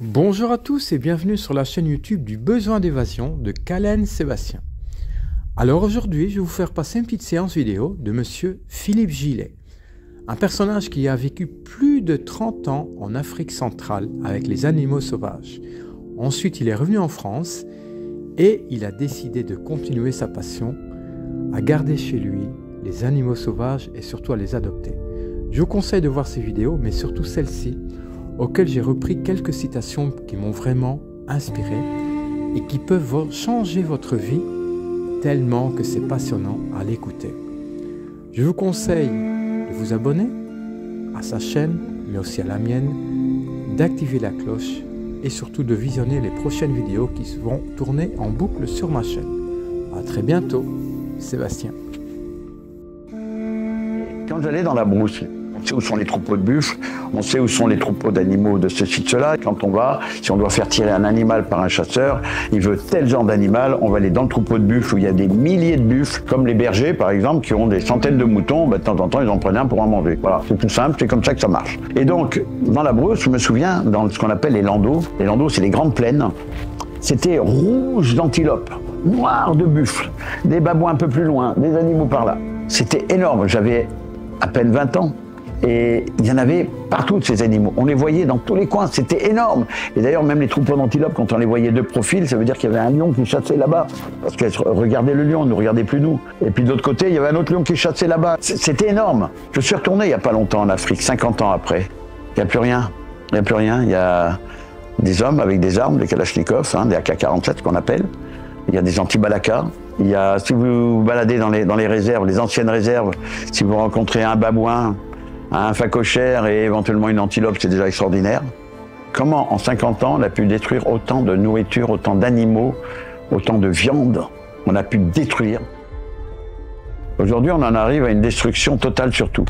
Bonjour à tous et bienvenue sur la chaîne YouTube du Besoin d'évasion de Calen Sébastien. Alors aujourd'hui, je vais vous faire passer une petite séance vidéo de monsieur Philippe Gillet, un personnage qui a vécu plus de 30 ans en Afrique centrale avec les animaux sauvages. Ensuite, il est revenu en France et il a décidé de continuer sa passion à garder chez lui les animaux sauvages et surtout à les adopter. Je vous conseille de voir ces vidéos, mais surtout celle-ci, auxquelles j'ai repris quelques citations qui m'ont vraiment inspiré et qui peuvent changer votre vie tellement que c'est passionnant à l'écouter. Je vous conseille de vous abonner à sa chaîne, mais aussi à la mienne, d'activer la cloche et surtout de visionner les prochaines vidéos qui vont tourner en boucle sur ma chaîne. À très bientôt, Sébastien. Quand j'allais dans la brousse, on sait où sont les troupeaux de buffles, on sait où sont les troupeaux d'animaux de ceci, de cela. Quand on va, si on doit faire tirer un animal par un chasseur, il veut tel genre d'animal, on va aller dans le troupeau de buffles où il y a des milliers de buffles, comme les bergers par exemple, qui ont des centaines de moutons, de temps en temps ils en prennent un pour en manger. Voilà, c'est tout simple, c'est comme ça que ça marche. Et donc, dans la brousse, je me souviens, dans ce qu'on appelle les landaux c'est les grandes plaines, c'était rouge d'antilopes, noir de buffles, des babouins un peu plus loin, des animaux par là. C'était énorme, j'avais à peine 20 ans. Et il y en avait partout de ces animaux. On les voyait dans tous les coins, c'était énorme. Et d'ailleurs, même les troupeaux d'antilopes, quand on les voyait de profil, ça veut dire qu'il y avait un lion qui chassait là-bas. Parce qu'elles regardaient le lion, ne regardaient plus nous. Et puis de l'autre côté, il y avait un autre lion qui chassait là-bas. C'était énorme. Je suis retourné il n'y a pas longtemps en Afrique, 50 ans après. Il n'y a plus rien. Il n'y a plus rien. Il y a des hommes avec des armes, des kalachnikovs, des AK-47 qu'on appelle. Il y a des anti-balaka. Il y a, si vous vous baladez dans les réserves, les anciennes réserves, si vous rencontrez un babouin, un phacochère et éventuellement une antilope, c'est déjà extraordinaire. Comment, en 50 ans, on a pu détruire autant de nourriture, autant d'animaux, autant de viande, on a pu détruire. Aujourd'hui, on en arrive à une destruction totale sur tout.